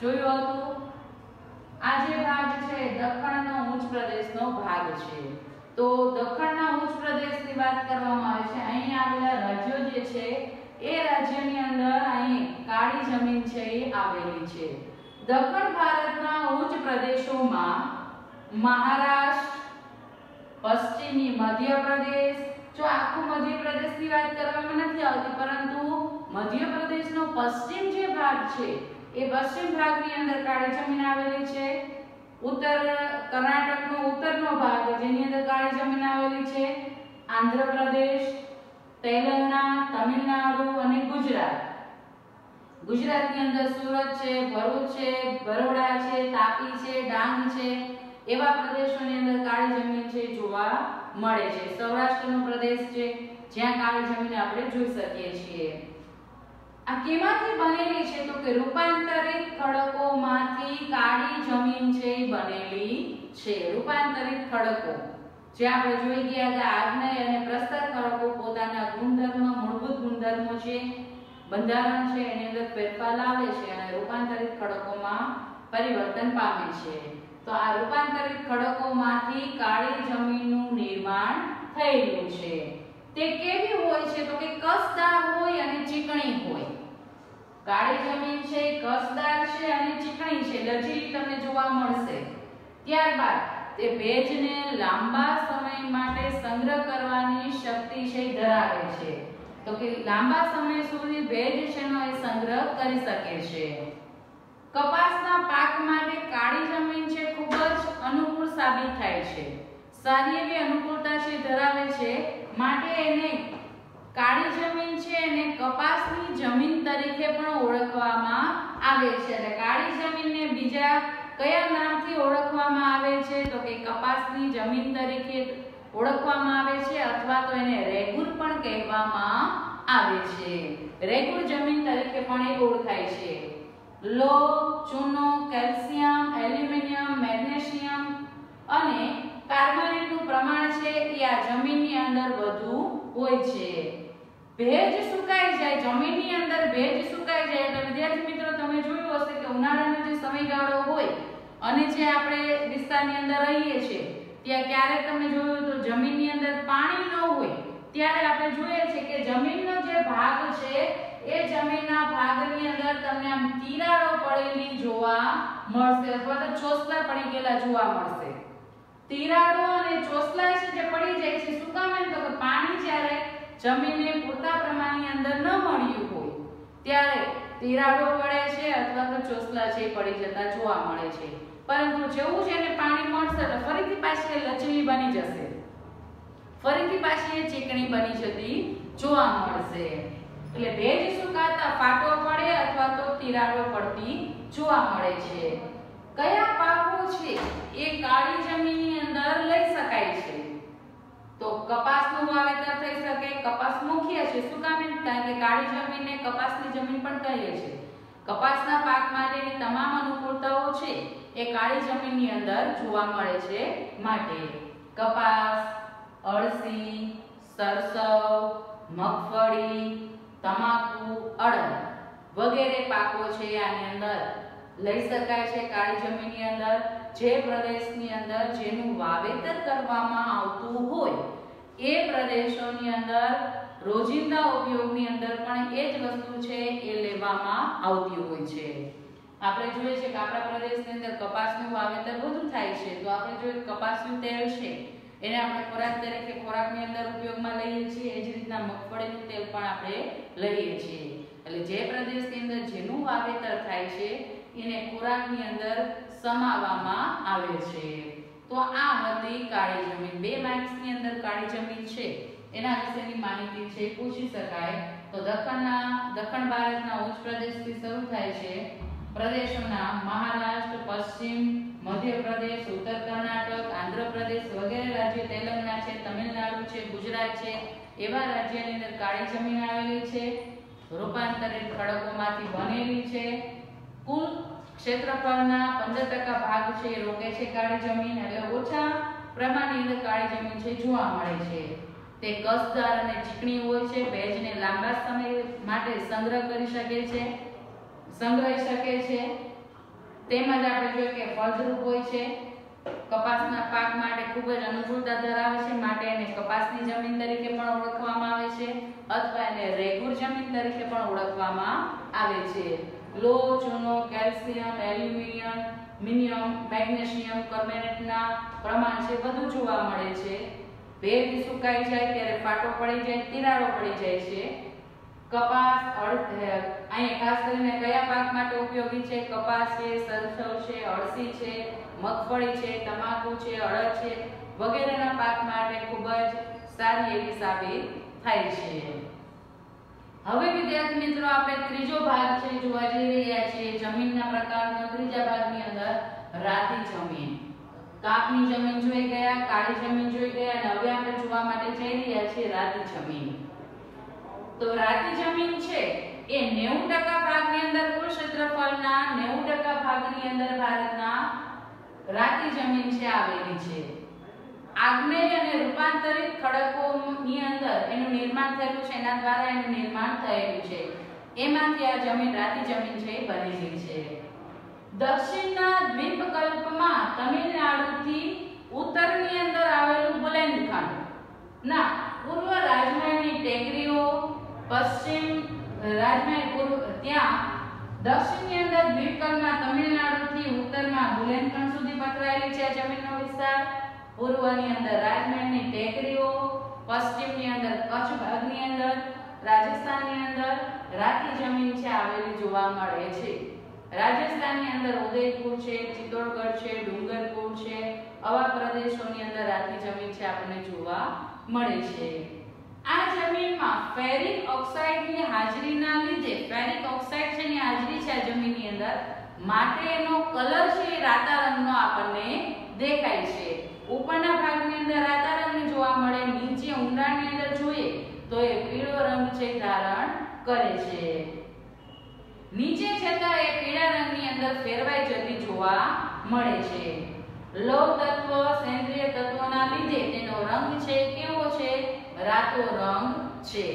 જોયું હતું. આ જે ભાગ છે દક્ષિણના ઉચ્ચ પ્રદેશનો ભાગ છે. તો દક્ષિણના ઉચ્ચ પ્રદેશની વાત કરવામાં આવે છે. અહીં આવેલા રાજ્યો જે છે એ રાજ્યની અંદર અહીં કાળી જમીન છે એ આવેલી છે. દક્ષિણ ભારતના ઉચ્ચ પ્રદેશોમાં મહારાષ્ટ્ર, પશ્ચિમી મધ્યપ્રદેશ, જો આખું મધ્યપ્રદેશની વાત કરવામાં નથી આવતી, પરંતુ મધ્યપ્રદેશનો પશ્ચિમ જે ભાગ છે એ પશ્ચિમ ભાગની અંદર કાળી જમીન આવેલી છે. ઉત્તર કર્ણાટકનો ઉત્તરનો ભાગ જેની અંદર કાળી જમીન આવેલી છે. આંધ્રપ્રદેશ, તેલંગાણા, તમિલનાડુ અને ગુજરાત. ગુજરાતની અંદર સુરત છે, ભરૂચ છે, બરોડા છે, તાપી છે, ડાંગ છે, એવા પ્રદેશોની અંદર કાળી જમીન છે જોવા મળે છે. સૌરાષ્ટ્રનો પ્રદેશ છે જ્યાં કાળી જમીન આપણે જોઈ શકીએ છીએ. આ કેમાંથી બનેલી છે તો કે રૂપાંતરિત ખડકોમાંથી કાળી જમીન છે એ બનેલી છે. રૂપાંતરિત ખડકો જે આપણે જોઈ ગયા કે આગ્નેય અને પ્રસ્તર ખડકો પોતાના ગુણધર્મ, મૂળભૂત ગુણધર્મો છે, બંધારણ છે એની અંદર ફેરફાર લાવે છે અને રૂપાંતરિત ખડકોમાં પરિવર્તન પામે છે. તો આ રૂપાંતરિત ખડકોમાંથી કાળી જમીનનું નિર્માણ થયેલું છે. તે કેવી હોય છે તો કે કસદાર હોય અને ચીકણી હોય. કાળી જમીન છે કસદાર છે અને ચીકણી છે, લચીલી તમને જોવા મળશે. ત્યારબાદ તે ભેજને લાંબા સમય માટે સંગ્રહ કરવાની શક્તિ છે ધરાવે છે. તો કે લાંબા સમય સુધી ભેજ છે નો એ સંગ્રહ કરી શકે છે. કપાસના પાક માટે કાળી જમીન છે ખૂબ જ અનુકૂળ સાબિત થાય છે. સારી એવી અનુકૂળતા છે ધરાવે છે, માટે એને કાળી જમીન છે એને કપાસની જમીન તરીકે પણ ઓળખવામાં આવે છે. એટલે કાળી જમીનને બીજા કયા નામથી ઓળખવામાં આવે છે તો કે કપાસની જમીન તરીકે ઓળખવામાં આવે છે, અથવા તો એને રેગુર પણ કહેવામાં આવે છે. રેગુર જમીન તરીકે પણ એ ઓળખાય છે. લોહ, ચૂનો, કેલ્શિયમ, એલ્યુમિનિયમ, મેગ્નેશિયમ અને કાર્બોનેટનું પ્રમાણ છે એ આ જમીનની અંદર વધુ હોય છે. ભેજ સુકાઈ જાય, જમીનની અંદર ભેજ સુકાઈ જાય એટલે વિદ્યાર્થી મિત્રો તમે જોયું હશે કે ઉનાળાનો જે સમયગાળો હોય અને જે આપણે વિસ્તારની અંદર રહીએ છીએ ત્યાં ક્યારેક તમે જોયું તો જમીનની અંદર પાણી ન હોય, ત્યારે આપણે જોઈએ છે કે જમીનનો જે ભાગ છે એ જમીનના ભાગની અંદર તમને આમ તિરાડો પડેલી જોવા મળશે અથવા તો ચોસલા પડી ગયેલા જોવા મળશે. તિરાડો અને ચોસલા છે જે પડી જાય છે શું કામ? તો કે પાણી જ્યારે જમીનને પૂરતા પ્રમાણની અંદર ન મળ્યું હોય ત્યારે તિરાડો પડે છે અથવા તો ચોસલા છે પડી જતા જોવા મળે છે. પરંતુ જેવું છે એને પાણી મળશે એટલે ફરીથી ચીકણી બની જશે, ફરીથી પાછી એ ચીકણી બની જતી જોવા મળશે. એટલે ભેજ સુકાતા ફાટો પડે અથવા તો તિરાડો પડતી જોવા મળે છે. કયા પાકો છે એ કાળી જમીનની અંદર લઈ શકાય છે? તો કપાસનું વાવેતર થઈ શકે. કપાસ મુખ્ય છે. શું કામ? કારણ કે કાળી જમીનને કપાસની જમીન પણ કહીએ છીએ. કપાસના પાક માટેની તમામ અનુકૂળતાઓ છે એ કાળી જમીનની અંદર જોવા મળે છે. માટે કપાસ, અળસી, સરસવ, મગફળી, તમાકુ, અડદ વગેરે પાકો છે આની અંદર લઈ શકાય છે કાળી જમીનની અંદર. જે પ્રદેશની અંદર જેનું વાવેતર કરવામાં આવતું હોય એ પ્રદેશોની અંદર રોજિંદા ઉપયોગની અંદર પણ એ જ વસ્તુ છે એ લેવામાં આવતી હોય છે. આપણે જોઈએ છે કે આપણા પ્રદેશની અંદર કપાસનું વાવેતર વધુ થાય છે, તો આપણે જોઈએ કપાસનું તેલ છે એને આપણે ખોરાક તરીકે ખોરાકની અંદર ઉપયોગમાં લઈએ છીએ. એ જ રીતના મગફળીનું તેલ પણ આપણે લઈએ છીએ. એટલે જે પ્રદેશની અંદર જેનું વાવેતર થાય છે એને ખોરાકની અંદર સમાવવામાં આવે છે. તો આ હતી કાળી જમીન. 2 માર્ક્સની અંદર કાળી જમીન છે એના વિશેની માહિતી છે પૂછી શકાય. તો દક્ષિણ ભારતના ઉચ્ચ પ્રદેશથી શરૂ થાય છે. પ્રદેશોના મહારાષ્ટ્ર, પશ્ચિમ મધ્યપ્રદેશ, ઉત્તર કર્ણાટક, આંધ્રપ્રદેશ વગેરે રાજ્યો, તેલંગાણા છે, તમિલનાડુ છે, ગુજરાત છે, એવા રાજ્યની અંદર કાળી જમીન આવેલી છે. રૂપાંતરિત ખડકોમાંથી બનેલી છે. કુલ ક્ષેત્રફળના 15% ભાગ છે એ રોકે છે કાળી જમીન. એટલે ઓછા પ્રમાણની અંદર કાળી જમીન છે જોવા મળે છે. તે કસદાર અને ચીકણી હોય છે. ભેજને લાંબા સમય માટે સંગ્રહી શકે છે. તેમજ આપણે જોઈએ કે ફળદ્રુપ હોય છે. કપાસના પાક માટે ખૂબ જ અનુકૂળતા ધરાવે છે, માટે એને કપાસની જમીન તરીકે પણ ઓળખવામાં આવે છે અથવા એને રેગુર જમીન તરીકે પણ ઓળખવામાં આવે છે. લોહ, ચૂનો, કેલ્શિયમ, એલ્યુમિનિયમ, મેગ્નેશિયમ કાર્બોનેટના પ્રમાણ છે વધુ જોવા મળે છે. ભેજ સુકાઈ જાય ત્યારે ફાટો પડી જાય, તિરાડો પડી જાય છે. કપાસ, અહીંયા ખાસ કરીને કયા પાક માટે ઉપયોગી છે? કપાસ છે, સરસવ છે, અળસી છે, મગફળી છે, તમાકુ છે, અડદ છે વગેરેના પાક માટે ખૂબ જ સારી એવી સાબિત થાય છે. હવે વિદ્યાર્થી મિત્રો આપણે ત્રીજો ભાગ છે જોવા જઈ રહ્યા છીએ. જમીનના પ્રકારનો ત્રીજા ભાગની અંદર રાતી જમીન. કાપની જમીન જોઈ ગયા, કાળી જમીન જોઈ ગયા અને હવે આપણે જોવા માટે જઈ રહ્યા છીએ રાતી જમીન. તો રાતી જમીન છે એ 90% ભાગની અંદર કુલ ક્ષેત્રફળના 90% ભાગની અંદર ભારતના રાતી જમીન છે આવેલી છે. આગ્નેય અને રૂપાંતરિત ખડકોની અંદર એનું નિર્માણ થયેલું છે, એના દ્વારા એનું નિર્માણ થયેલું છે. એમાંથી આ જમીન રાતી જમીન છે બનેલી છે. દક્ષિણના દ્વીપકલ્પમાં તમિલનાડુથી ઉત્તરની અંદર આવેલું બુંદેલખંડ ના પૂર્વ રાજમહેલની ટેકરીઓ, પશ્ચિમ રાજમહેલ ત્યાં દક્ષિણની અંદર દ્વીપકલ્પમાં તમિલનાડુથી ઉત્તરમાં બુંદેલખંડ સુધી પથરાયેલી છે આ જમીનનો વિસ્તાર. પૂર્વની અંદર રાજમહેલની ટેકરીઓ, પશ્ચિમની અંદર કચ્છ ભાગની અંદર, રાજસ્થાનની અંદર રાતી જમીન છે આવેલી જોવા મળે છે. રાજસ્થાનની અંદર ઉદયપુર છે, ચિત્તોડગઢ છે, ડુંગરપુર છે, આવા પ્રદેશોની અંદર રાતી જમીન છે આપણને જોવા મળે છે. આ જમીનમાં ફેરિક ઓક્સાઇડની હાજરીના લીધે ફેરિક ઓક્સાઇડ છે ની હાજરી છે આ જમીનની અંદર, માટે એનો કલર છે એ રાતા રંગનો આપણને દેખાય છે. ઉપરના ભાગની અંદર રાતા રંગની જોવા મળે, નીચે ઊંડાણની અંદર જોઈએ તો એ પીળો રંગ છે ધારણ કરે છે. નીચે છતાં એ પીળા રંગની અંદર ફેરવાઈ જતી જોવા મળે છે. લોહ તત્વ, સેન્દ્રિય તત્વોના લીધે તેનો રંગ છે કેવો છે? રાતો રંગ છે.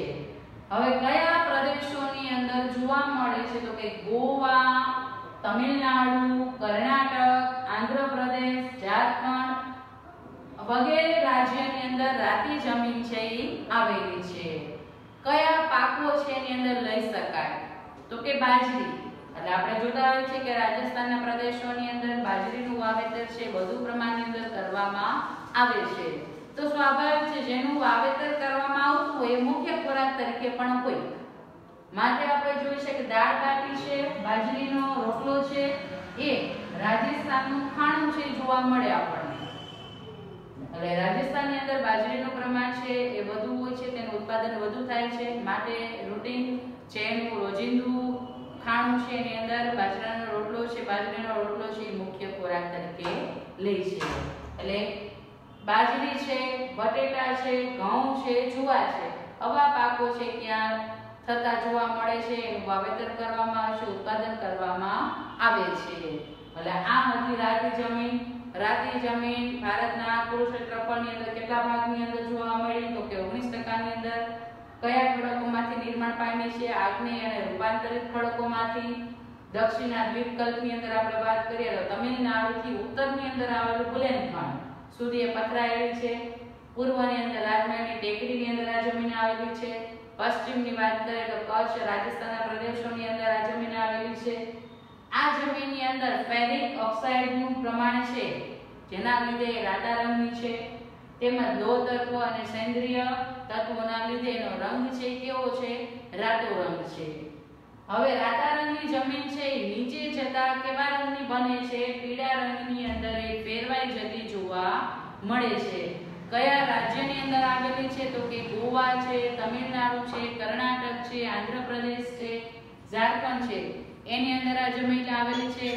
હવે કયા પ્રદેશોની અંદર જોવા મળે છે? તો કે ગોવા, તમિલનાડુ, કર્ણાટક, આંધ્રપ્રદેશ, ઝારખંડ વગેરે રાજ્યની અંદર રાતી જમીન છે એ આવેલી છે. કયા પાકો છે એની અંદર લઈ શકાય? તો કે બાજરી. એટલે આપણે જોતા હોય છે કે રાજસ્થાનના પ્રદેશોની અંદર બાજરીનું વાવેતર છે વધુ પ્રમાણની અંદર કરવામાં આવે છે. તો સ્વાભાવિક છે જેનું વાવેતર કરવામાં આવતું હોય એ મુખ્ય ખોરાક તરીકે પણ હોય, માટે આપણે જોઈ છે કે દાળ બાટી છે, બાજરીનો રોટલો છે એ રાજસ્થાનનું ખાણું છે જોવા મળે આપણને. એટલે બાજરીનું પ્રમાણ છે એ વધુ હોય છે, તેનું ઉત્પાદન વધુ થાય છે, માટે રૂટીન જેનું રોજિંદુ ખાણું છે એની અંદર બાજરાનો રોટલો છે, બાજરીનો રોટલો છે એ મુખ્ય ખોરાક તરીકે લે છે. એટલે બાજરી છે, બટેટા છે, ઘઉં છે, જુવાર છે, આવા પાકો છે ક્યાં થતા જોવા મળે છે, એનું વાવેતર કરવામાં આવે છે, ઉત્પાદન કરવામાં આવે છે. એટલે આ હતી રાતી જમીન. રાતી જમીન ભારતના કુલ ક્ષેત્રફળની અંદર કેટલા ભાગની અંદર જોવા મળી? તો કે 19% ની અંદર. કયા ખડકોમાંથી નિર્માણ પામી છે? આગ્નેય અને રૂપાંતરિત ખડકોમાંથી. દક્ષિણના દ્વીપકલ્પની અંદર આપણે વાત કરીએ તો તમિલનાડુથી ઉત્તરની અંદર આવેલું બુંદેલખંડ સુધી એ પથરાયેલી છે. પૂર્વની અંદર રાજમહેલની ટેકરીની અંદર આ જમીન આવેલી છે. પશ્ચિમની વાત કરીએ તો કચ્છ, રાજસ્થાનના પ્રદેશોની અંદર આ જમીન આવેલી છે. આ જમીનની અંદર ફેરિક ઓક્સાઇડનું પ્રમાણ છે, જેના લીધે રાતા રંગની છે. તેમજ લોહ તત્વ અને સેન્દ્રિય તત્વોના લીધે એનો રંગ છે કેવો છે? રાતો રંગ છે. હવે રાતા રંગની જમીન છે એ નીચે જતા કેવા રંગની બને છે? પીળા રંગની અંદર એ ફેરવાઈ જતી જોવા મળે છે. કયા રાજ્યની અંદર આવેલી છે? તો કે ગોવા છે, તમિલનાડુ છે, કર્ણાટક છે, આંધ્રપ્રદેશ છે, ઝારખંડ છે, એની અંદર આ જમીન આવેલી છે.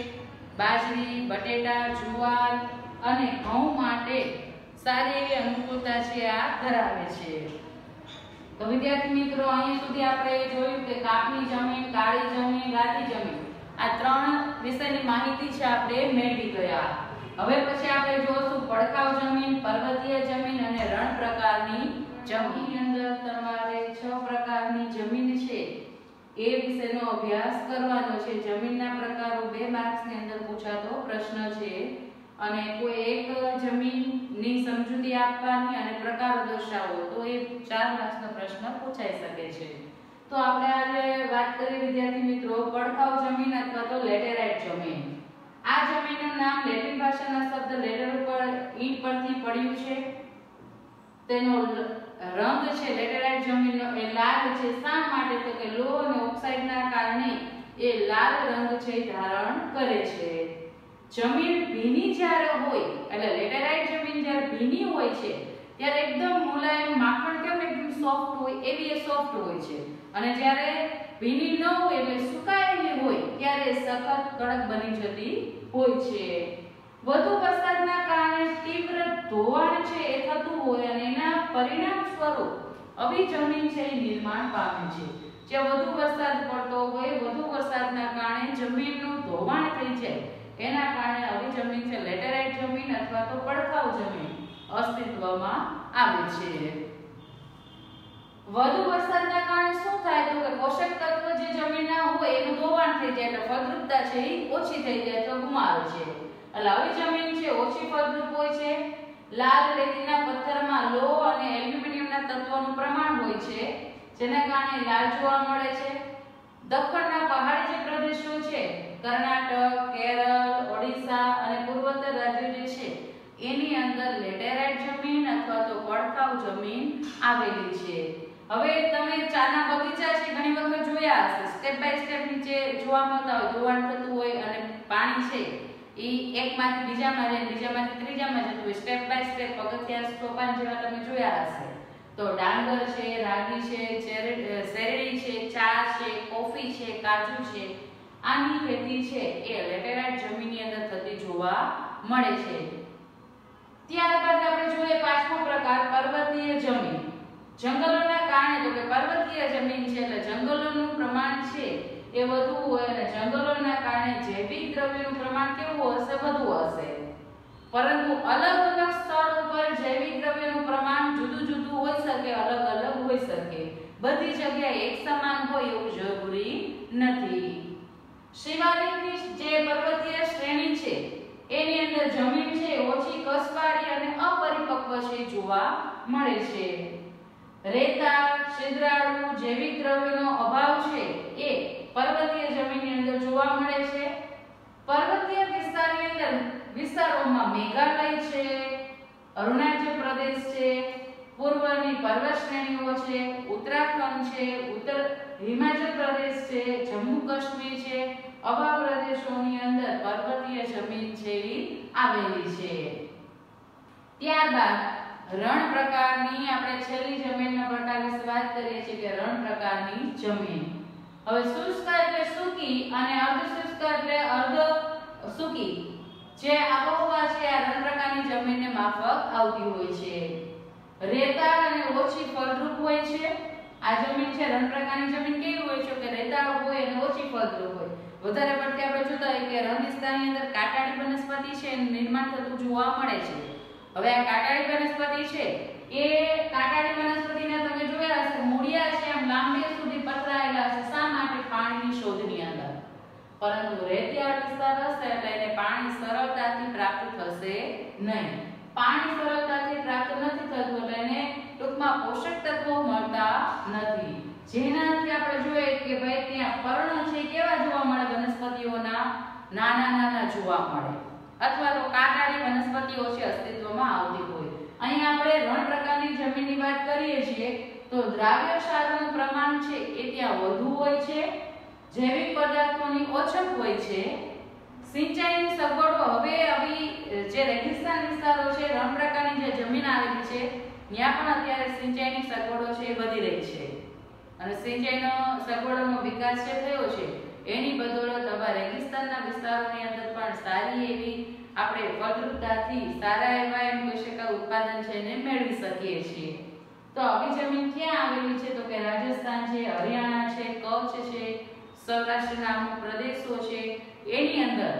બાજરી, બટેટા, જુવાર અને ઘઉં માટે સારી એવી અનુકૂળતા છે આ ધરાવે છે. તો વિદ્યાર્થી મિત્રો, અહીં સુધી આપણે જોયું કે કાપની જમીન, કાળી જમીન, રાતી જમીન, આ ત્રણ વિષયની માહિતી છે આપણે મેળવી ગયા. હવે પછી આપણે જોશું પડખાવ જમીન, પર્વતીય જમીન અને રણ પ્રકારની જમીન. અંદર તમારે 6 પ્રકારની જમીન છે એ વિષયનો અભ્યાસ કરવાનો છે. જમીનના પ્રકારો 2 માર્ક્સની અંદર પૂછાતો પ્રશ્ન છે અને કોઈ એક જમીનની સમજૂતી આપવાની અને પ્રકારો દર્શાવો તો એ 4 માર્ક્સનો પ્રશ્ન પૂછાઈ શકે છે. તો આપણે આજે વાત કરી વિદ્યાર્થી મિત્રો પડખાવ જમીન અથવા તો લેટેરાઇટ જમીન. આ જમીનનું નામ લેટિન ભાષાના શબ્દ લેટર ઉપર ઈંટ પરથી પડ્યું છે. તેનો રંગ છે લેટેરાઇટ જમીનનો એ લાલ છે. શા માટે? તો કે લોહ અને ઓક્સાઇડના કારણે એ લાલ રંગ છે ધારણ કરે છે. જમીન ભીની જ્યારે હોય એટલે લેટેરાઇટ જમીન જ્યારે ભીની હોય છે ત્યારે એકદમ મુલાયમ માખણ કેમ એકદમ સોફ્ટ હોય એવી એ સોફ્ટ હોય છે, અને જ્યારે ભીની ન હોય એટલે સુકાયેલી હોય ત્યારે સખત કડક બની જતી હોય છે. વધુ વરસાદના કારણે તીવ્ર ધોવાણ છે એ થતું હોય અને એના પરિણામ સ્વરૂપ આવી જમીન છે એ નિર્માણ પામે છે. જે વધુ વરસાદ પડતો હોય, વધુ વરસાદના કારણે જમીનનું ધોવાણ થઈ જાય, એના કારણે આવી જમીન છે લેટેરાઇટ જમીન અથવા તો પડખાવ જમીન અસ્તિત્વમાં આવે છે. વધુ વરસાદના કારણે શું થાય? તો કે પોષક તત્વ જે જમીનના હોય એનું ધોવાણ થઈ જાય એટલે ફળદ્રુપતા છે એ ઓછી થઈ જાય તો ગુમાવે છે. એટલે આવી જમીન છે ઓછી ફળદ્રુપ હોય છે. લાલ રેતીના પથ્થરમાં લોહ અને એલ્યુમિનિયમના તત્વોનું પ્રમાણ હોય છે, જેના કારણે લાલ જોવા મળે છે. દક્ષિણના પહાડી જે પ્રદેશો છે કર્ણાટક, કેરળ, ઓડિશા અને પૂર્વોત્તર રાજ્યો જે છે એની અંદર લેટેરાઇટ જમીન અથવા તો પડખાવ જમીન આવેલી છે. હવે તમે ચાના બગીચા છે ઘણી વખત જોયા હશે, સ્ટેપ બાય સ્ટેપ નીચે જોવા મળતા હોય, ધોવાણ થતું હોય અને પાણી છે ઈ એકમાંથી બીજામાં જાય, બીજામાંથી ત્રીજામાં જતું હોય, સ્ટેપ બાય સ્ટેપ પગથિયા સોપાન જેવા તમે જોયા હશે. તો ડાંગર છે, રાગી છે, શેરડી છે, ચા છે, કોફી છે, કાજુ છે, આની ખેતી છે એ લેટેરાઇટ જમીનની અંદર થતી જોવા મળે છે. ત્યારબાદ આપણે જોઈએ 5મો પ્રકાર પર્વતીય જમીન. જંગલોના કારણે તો કે પર્વતીય જમીન છે એટલે જંગલોનું પ્રમાણ છે એ વધુ હોય અને જંગલોના કારણે જૈવિક દ્રવ્યોનું પ્રમાણ કેવું હશે? વધુ હશે. પરંતુ અલગ અલગ સ્થળ ઉપર જૈવિક દ્રવ્યોનું પ્રમાણ જુદું જુદું હોઈ શકે, અલગ અલગ હોઈ શકે. બધી જગ્યાએ એક સમાન હોય એવું જરૂરી નથી. શિવાલિકની જે પર્વતીય શ્રેણી છે એની અંદર જમીન છે ઓછી કસવાળી અને અપરિપક્વ છે જોવા મળે છે. રેતા, છિદ્રાળુ જૈવિક દ્રવ્યોનો અભાવ છે એ પર્વતીય જમીનની અંદર જોવા મળે છે. પર્વતીય વિસ્તારોમાં મેઘાલય છે, અરુણાચલ પ્રદેશ છે, પૂર્વની પર્વત શ્રેણીઓ છે, ઉત્તરાખંડ છે, ઉત્તર હિમાચલ પ્રદેશ છે, જમ્મુ કાશ્મીર છે, આવા પ્રદેશોની અંદર પર્વતીય જમીન છે એ આવેલી છે. ત્યારબાદ રણ પ્રકારની આપણે છેલ્લી જમીનના પ્રકાર વિશે વાત કરીએ છીએ કે રણ પ્રકારની જમીન. હવે શુષ્ક એટલે સૂકી અને અર્ધ શુષ્ક એટલે અર્ધ સૂકી જે આબોહવા છે આ રણ પ્રકારની જમીનને માફક આવતી હોય છે. રેતાળ અને ઓછી ફળદ્રુપ હોય છે. આ જમીન છે રણ પ્રકારની જમીન કેવી હોય છે કે રેતાળ હોય અને ઓછી ફળદ્રુપ હોય. વધારે પડતી આપણે જોતા હોય કે રણ વિસ્તારની અંદર કાંટાળી વનસ્પતિ છે એનું નિર્માણ થતું જોવા મળે છે. હવે આ કાંટાળી વનસ્પતિ છે એ કાંટાળી વનસ્પતિને તમે જોયા હશે મૂળિયા છે આમ લાંબે સુધી પથરાયેલા હશે. શા માટે? પાણીની શોધની અંદર. પરંતુ રેતિયાળ વિસ્તાર હશે એટલે એને પાણી સરળતાથી પ્રાપ્ત થશે નહીં. પાણી સરળતાથી પ્રાપ્ત નથી થતું એટલે એને ટૂંકમાં પોષક તત્વો મળતા નથી. જેનાથી આપણે જોઈએ કે ભાઈ ત્યાં પર્ણ છે કેવા જોવા મળે વનસ્પતિઓના નાના નાના જોવા મળે અથવા તો કાંટાળી વનસ્પતિઓ છે અસ્તિત્વમાં આવતી હોય. અહીં આપણે રણ પ્રકારની જમીનની વાત કરીએ છીએ તો દ્રાવ્ય ક્ષારનું પ્રમાણ છે એ ત્યાં વધુ હોય છે. જૈવિક પદાર્થોની ઓછપ હોય છે. સિંચાઈની સગવડો હવે જે રેગિસ્તાન વિસ્તારો છે રણ પ્રકારની જે જમીન આવેલી છે ત્યાં પણ અત્યારે સિંચાઈની સગવડો છે વધી રહી છે અને સિંચાઈનો સગવડોનો વિકાસ જે થયો છે એની બદોલત હવે રેગિસ્તાનના વિસ્તારોની અંદર પણ સારી એવી આપણે ફળદ્રુપતાથી સારા એવા એમ કહી શકાય ઉત્પાદન છે એને મેળવી શકીએ છીએ. તો આવી જમીન ક્યાં આવેલી છે તો કે રાજસ્થાન છે, હરિયાણા છે, કચ્છ છે, સૌરાષ્ટ્રના અમુક પ્રદેશો છે એની અંદર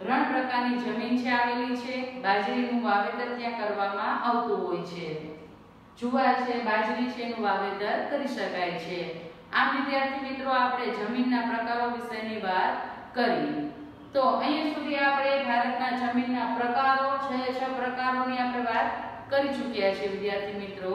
રણ પ્રકારની જમીન છે આવેલી છે. બાજરીનું વાવેતર ત્યાં કરવામાં આવતું હોય છે. જુવાર છે, બાજરી છે એનું વાવેતર કરી શકાય છે. આમ વિદ્યાર્થી મિત્રો આપણે જમીનના પ્રકારો વિશેની વાત કરી. તો અહીંયા સુધી આપણે ભારતના જમીનના પ્રકારો 6 પ્રકારોની આપણે વાત કરી ચૂક્યા છીએ વિદ્યાર્થી મિત્રો.